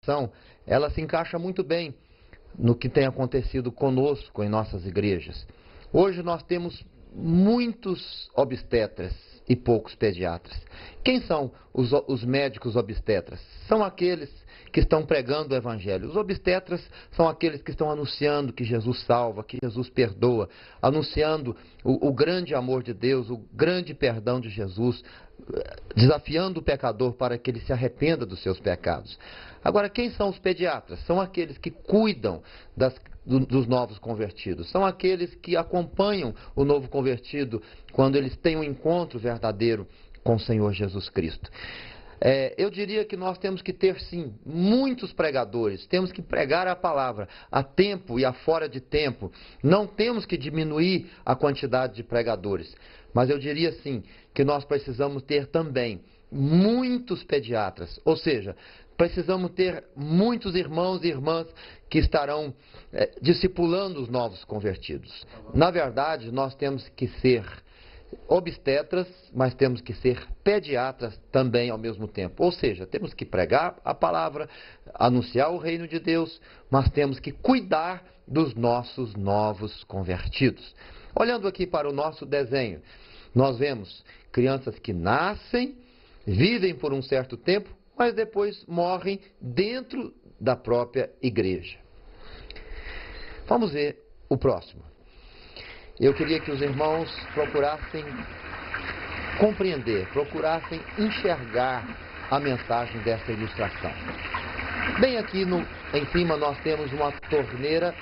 ilustração, ela se encaixa muito bem no que tem acontecido conosco em nossas igrejas. Hoje nós temos muitos obstetras e poucos pediatras. Quem são os médicos obstetras? São aqueles que estão pregando o Evangelho. Os obstetras são aqueles que estão anunciando que Jesus salva, que Jesus perdoa, anunciando o grande amor de Deus, o grande perdão de Jesus, desafiando o pecador para que ele se arrependa dos seus pecados. Agora, quem são os pediatras? São aqueles que cuidam dos novos convertidos. São aqueles que acompanham o novo convertido quando eles têm um encontro verdadeiro com o Senhor Jesus Cristo. Eu diria que nós temos que ter, sim, muitos pregadores. Temos que pregar a palavra a tempo e a fora de tempo. Não temos que diminuir a quantidade de pregadores. Mas eu diria, sim, que nós precisamos ter também muitos pediatras. Ou seja, precisamos ter muitos irmãos e irmãs que estarão discipulando os novos convertidos. Na verdade, nós temos que ser obstetras, mas temos que ser pediatras também ao mesmo tempo. Ou seja, temos que pregar a palavra, anunciar o reino de Deus, mas temos que cuidar dos nossos novos convertidos. Olhando aqui para o nosso desenho, nós vemos crianças que nascem, vivem por um certo tempo, mas depois morrem dentro da própria igreja. Vamos ver o próximo. Eu queria que os irmãos procurassem compreender, procurassem enxergar a mensagem dessa ilustração. Bem aqui em cima nós temos uma torneira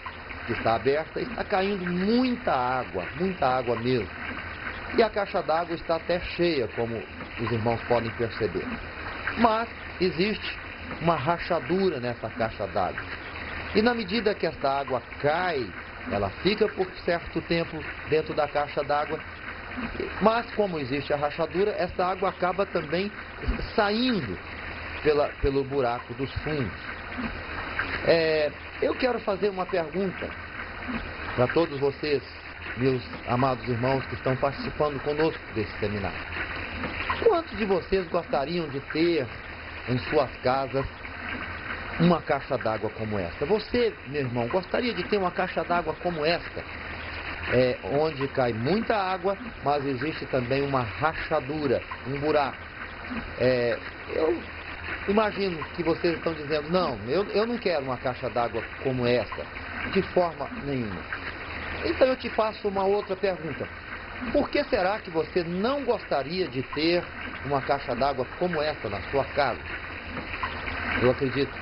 que está aberta, está caindo muita água mesmo. E a caixa d'água está até cheia, como os irmãos podem perceber. Mas existe uma rachadura nessa caixa d'água. E na medida que esta água cai, ela fica por certo tempo dentro da caixa d'água, mas como existe a rachadura, essa água acaba também saindo pelo buraco dos fundos. Eu quero fazer uma pergunta para todos vocês, meus amados irmãos que estão participando conosco desse seminário. Quantos de vocês gostariam de ter em suas casas uma caixa d'água como esta? Você, meu irmão, gostaria de ter uma caixa d'água como esta? Onde cai muita água, mas existe também uma rachadura, um buraco. Eu imagino que vocês estão dizendo, não, eu não quero uma caixa d'água como esta, de forma nenhuma. Então eu te faço uma outra pergunta. Por que será que você não gostaria de ter uma caixa d'água como esta na sua casa? Eu acredito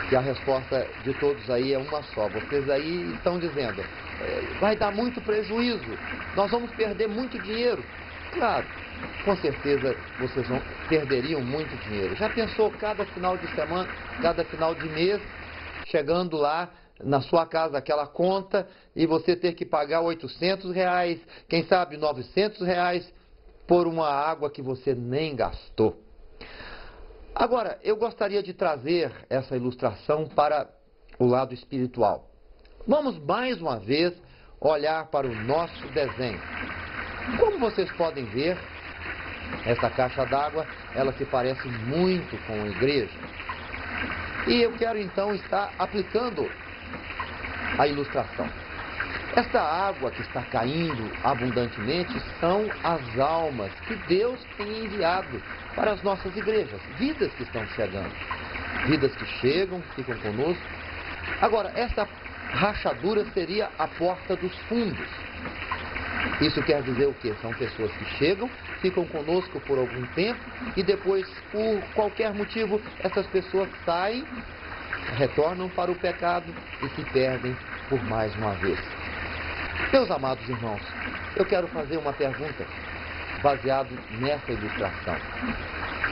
que a resposta de todos aí é uma só. Vocês aí estão dizendo, vai dar muito prejuízo, nós vamos perder muito dinheiro. Claro, com certeza vocês perderiam muito dinheiro. Já pensou cada final de semana, cada final de mês, chegando lá na sua casa aquela conta e você ter que pagar R$800, quem sabe R$900 por uma água que você nem gastou? Agora, eu gostaria de trazer essa ilustração para o lado espiritual. Vamos mais uma vez olhar para o nosso desenho. Como vocês podem ver, essa caixa d'água, ela se parece muito com a igreja. E eu quero então estar aplicando a ilustração. Esta água que está caindo abundantemente são as almas que Deus tem enviado para as nossas igrejas. Vidas que estão chegando. Vidas que chegam, ficam conosco. Agora, essa rachadura seria a porta dos fundos. Isso quer dizer o quê? São pessoas que chegam, ficam conosco por algum tempo e depois, por qualquer motivo, essas pessoas saem, retornam para o pecado e se perdem por mais uma vez. Meus amados irmãos, eu quero fazer uma pergunta baseado nessa ilustração.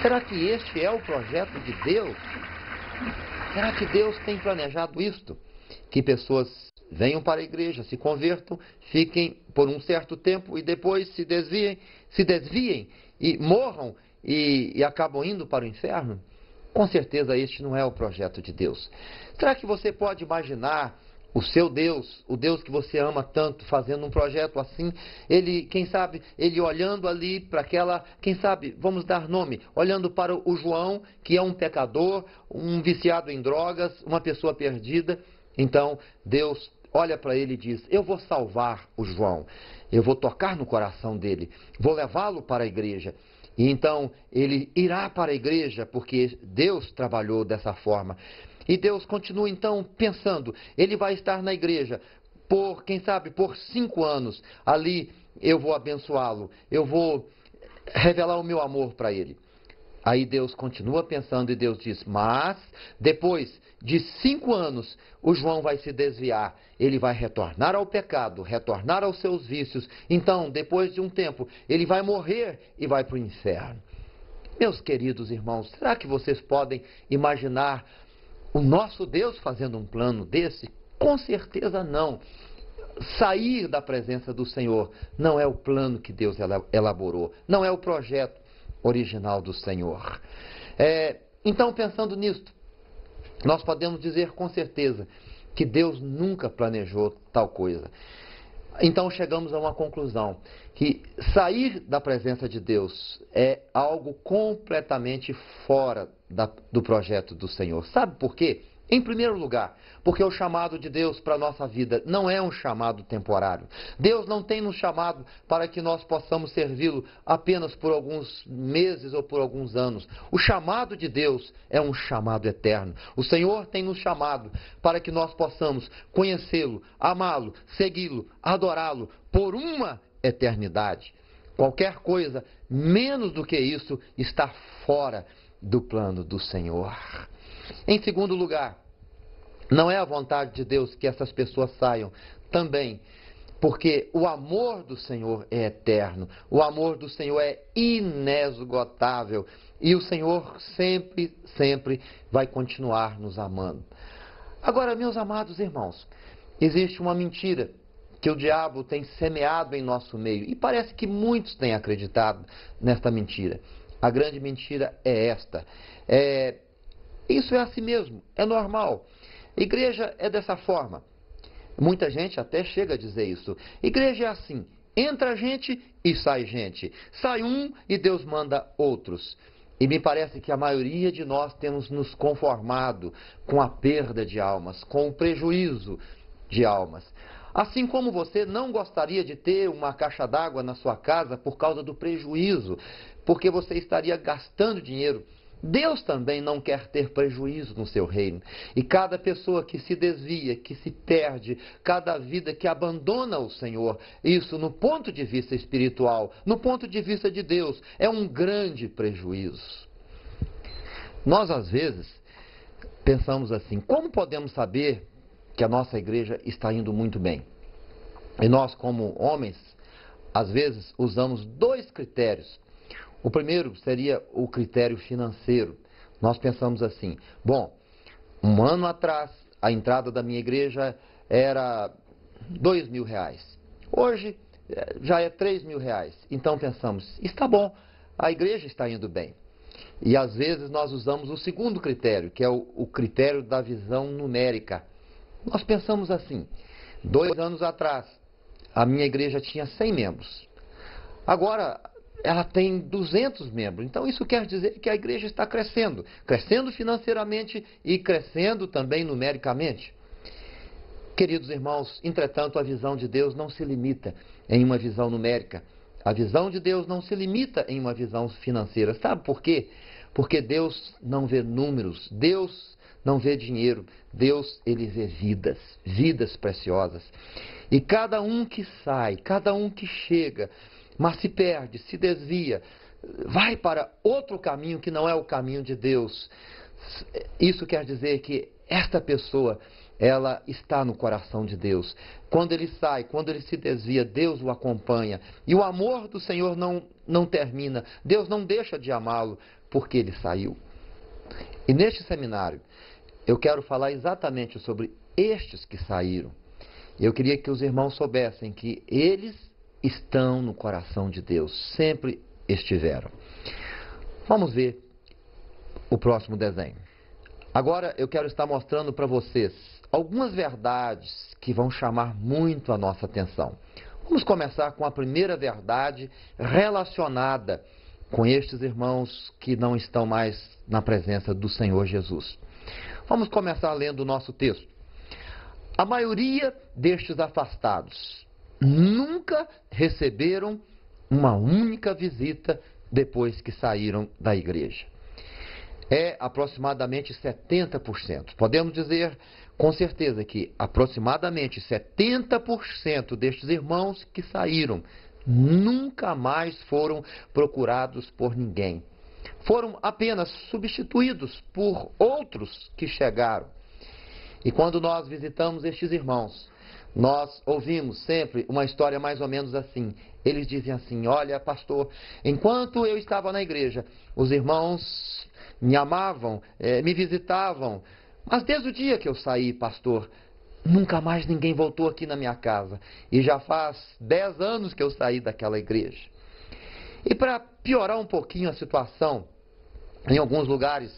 Será que este é o projeto de Deus? Será que Deus tem planejado isto? Que pessoas venham para a igreja, se convertam, fiquem por um certo tempo e depois se desviem e morram e acabam indo para o inferno? Com certeza este não é o projeto de Deus. Será que você pode imaginar o seu Deus, o Deus que você ama tanto, fazendo um projeto assim, ele, quem sabe, ele olhando ali para aquela, quem sabe, vamos dar nome, olhando para o João, que é um pecador, um viciado em drogas, uma pessoa perdida. Então, Deus olha para ele e diz: eu vou salvar o João, eu vou tocar no coração dele, vou levá-lo para a igreja. E então ele irá para a igreja, porque Deus trabalhou dessa forma. E Deus continua então pensando, ele vai estar na igreja por, quem sabe, por 5 anos. Ali eu vou abençoá-lo, eu vou revelar o meu amor para ele. Aí Deus continua pensando e Deus diz: mas depois de 5 anos, o João vai se desviar. Ele vai retornar ao pecado, retornar aos seus vícios. Então, depois de um tempo, ele vai morrer e vai para o inferno. Meus queridos irmãos, será que vocês podem imaginar o nosso Deus fazendo um plano desse? Com certeza não. Sair da presença do Senhor não é o plano que Deus elaborou, não é o projeto original do Senhor. Então, pensando nisto, nós podemos dizer com certeza que Deus nunca planejou tal coisa. Então chegamos a uma conclusão, que sair da presença de Deus é algo completamente fora do projeto do Senhor. Sabe por quê? Em primeiro lugar, porque o chamado de Deus para a nossa vida não é um chamado temporário. Deus não tem nos chamado para que nós possamos servi-lo apenas por alguns meses ou por alguns anos. O chamado de Deus é um chamado eterno. O Senhor tem nos chamado para que nós possamos conhecê-lo, amá-lo, segui-lo, adorá-lo por uma eternidade. Qualquer coisa menos do que isso está fora do plano do Senhor. Em segundo lugar, não é a vontade de Deus que essas pessoas saiam também, porque o amor do Senhor é eterno, o amor do Senhor é inesgotável e o Senhor sempre, sempre vai continuar nos amando. Agora, meus amados irmãos, existe uma mentira que o diabo tem semeado em nosso meio e parece que muitos têm acreditado nesta mentira. A grande mentira é esta: isso é assim mesmo, é normal. Igreja é dessa forma. Muita gente até chega a dizer isso. Igreja é assim: entra gente e sai gente. Sai um e Deus manda outros. E me parece que a maioria de nós temos nos conformado com a perda de almas, com o prejuízo de almas. Assim como você não gostaria de ter uma caixa d'água na sua casa por causa do prejuízo, porque você estaria gastando dinheiro, Deus também não quer ter prejuízo no seu reino. E cada pessoa que se desvia, que se perde, cada vida que abandona o Senhor, isso no ponto de vista espiritual, no ponto de vista de Deus, é um grande prejuízo. Nós, às vezes, pensamos assim: como podemos saber que a nossa igreja está indo muito bem? E nós, como homens, às vezes usamos 2 critérios. O primeiro seria o critério financeiro. Nós pensamos assim: bom, 1 ano atrás a entrada da minha igreja era R$2.000. Hoje já é R$3.000. Então pensamos: está bom, a igreja está indo bem. E às vezes nós usamos o segundo critério, que é o critério da visão numérica. Nós pensamos assim: 2 anos atrás a minha igreja tinha 100 membros. Agora ela tem 200 membros. Então isso quer dizer que a igreja está crescendo. Crescendo financeiramente e crescendo também numericamente. Queridos irmãos, entretanto, a visão de Deus não se limita em uma visão numérica. A visão de Deus não se limita em uma visão financeira. Sabe por quê? Porque Deus não vê números, Deus não vê dinheiro, Deus, ele vê vidas, vidas preciosas. E cada um que sai, cada um que chega, mas se perde, se desvia, vai para outro caminho que não é o caminho de Deus. Isso quer dizer que esta pessoa, ela está no coração de Deus. Quando ele sai, quando ele se desvia, Deus o acompanha. E o amor do Senhor não termina. Deus não deixa de amá-lo porque ele saiu. E neste seminário, eu quero falar exatamente sobre estes que saíram. Eu queria que os irmãos soubessem que eles estão no coração de Deus, sempre estiveram. Vamos ver o próximo desenho. Agora eu quero estar mostrando para vocês algumas verdades que vão chamar muito a nossa atenção. Vamos começar com a primeira verdade relacionada com estes irmãos que não estão mais na presença do Senhor Jesus. Vamos começar lendo o nosso texto. A maioria destes afastados nunca receberam uma única visita depois que saíram da igreja. É aproximadamente 70%. Podemos dizer com certeza que aproximadamente 70% destes irmãos que saíram nunca mais foram procurados por ninguém. Foram apenas substituídos por outros que chegaram. E quando nós visitamos estes irmãos, nós ouvimos sempre uma história mais ou menos assim. Eles dizem assim: olha, pastor, enquanto eu estava na igreja, os irmãos me amavam, me visitavam, mas desde o dia que eu saí, pastor, nunca mais ninguém voltou aqui na minha casa. E já faz 10 anos que eu saí daquela igreja. E para piorar um pouquinho a situação, em alguns lugares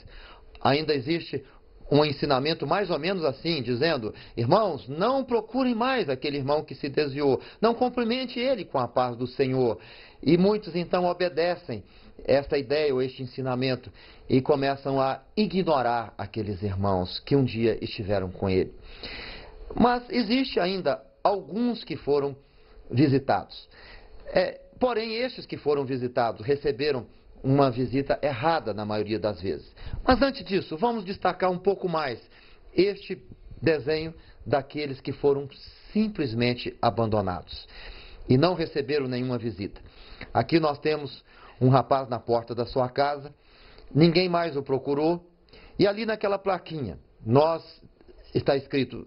ainda existe um ensinamento mais ou menos assim, dizendo: irmãos, não procurem mais aquele irmão que se desviou, não cumprimente ele com a paz do Senhor. E muitos então obedecem esta ideia ou este ensinamento e começam a ignorar aqueles irmãos que um dia estiveram com ele. Mas existe ainda alguns que foram visitados. Porém, estes que foram visitados receberam uma visita errada na maioria das vezes. Mas antes disso, vamos destacar um pouco mais este desenho daqueles que foram simplesmente abandonados e não receberam nenhuma visita. Aqui nós temos um rapaz na porta da sua casa, ninguém mais o procurou, e ali naquela plaquinha, está escrito,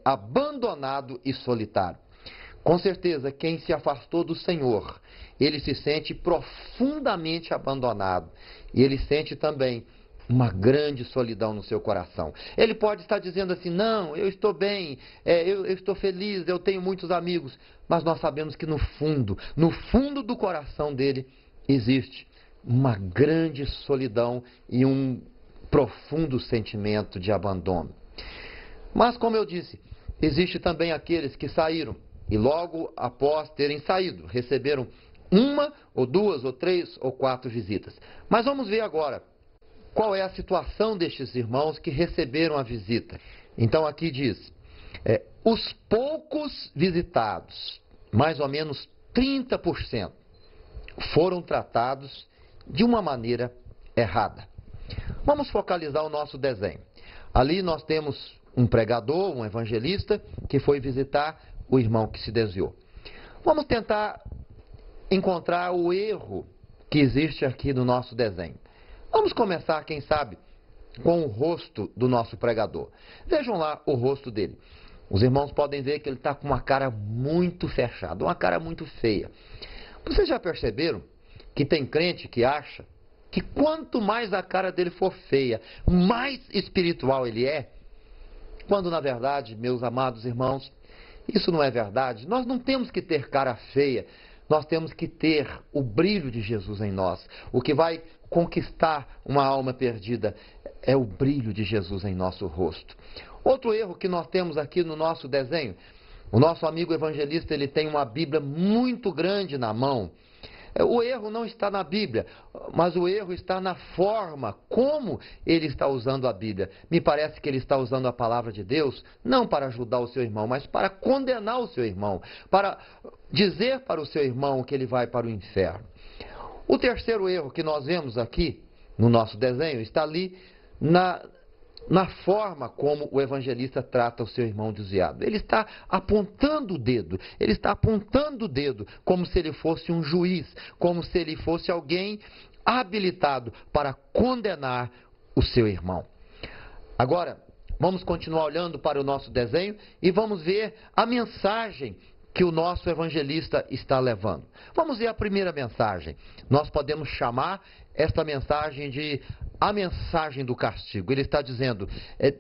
abandonado e solitário. Com certeza, quem se afastou do Senhor, ele se sente profundamente abandonado. E ele sente também uma grande solidão no seu coração. Ele pode estar dizendo assim: não, eu estou bem, eu estou feliz, eu tenho muitos amigos. Mas nós sabemos que no fundo do coração dele, existe uma grande solidão e um profundo sentimento de abandono. Mas, como eu disse, existe também aqueles que saíram e logo após terem saído, receberam uma, ou duas, ou três, ou quatro visitas. Mas vamos ver agora qual é a situação destes irmãos que receberam a visita. Então aqui diz, os poucos visitados, mais ou menos 30%, foram tratados de uma maneira errada. Vamos focalizar o nosso desenho. Ali nós temos um pregador, um evangelista, que foi visitar o irmão que se desviou. Vamos tentar encontrar o erro que existe aqui no nosso desenho. Vamos começar, quem sabe, com o rosto do nosso pregador. Vejam lá o rosto dele. Os irmãos podem ver que ele está com uma cara muito fechada, uma cara muito feia. Vocês já perceberam que tem crente que acha que quanto mais a cara dele for feia, mais espiritual ele é? Quando, na verdade, meus amados irmãos, isso não é verdade. Nós não temos que ter cara feia, nós temos que ter o brilho de Jesus em nós. O que vai conquistar uma alma perdida é o brilho de Jesus em nosso rosto. Outro erro que nós temos aqui no nosso desenho, o nosso amigo evangelista, ele tem uma Bíblia muito grande na mão. O erro não está na Bíblia, mas o erro está na forma como ele está usando a Bíblia. Me parece que ele está usando a palavra de Deus não para ajudar o seu irmão, mas para condenar o seu irmão, para dizer para o seu irmão que ele vai para o inferno. O terceiro erro que nós vemos aqui no nosso desenho está ali na forma como o evangelista trata o seu irmão desviado. Ele está apontando o dedo como se ele fosse um juiz, como se ele fosse alguém habilitado para condenar o seu irmão. Agora, vamos continuar olhando para o nosso desenho e vamos ver a mensagem que o nosso evangelista está levando. Vamos ver a primeira mensagem. Nós podemos chamar esta mensagem de a mensagem do castigo. Ele está dizendo,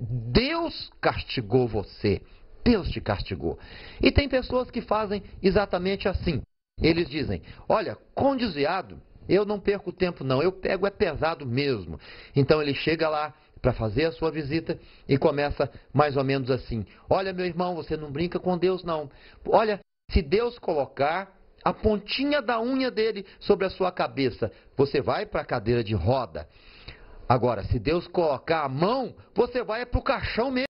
Deus castigou você. Deus te castigou. E tem pessoas que fazem exatamente assim. Eles dizem, olha, com desviado, eu não perco tempo não, eu pego pesado mesmo. Então ele chega lá, para fazer a sua visita e começa mais ou menos assim: olha, meu irmão, você não brinca com Deus, não. Olha, se Deus colocar a pontinha da unha dele sobre a sua cabeça, você vai para a cadeira de roda. Agora, se Deus colocar a mão, você vai para o caixão mesmo.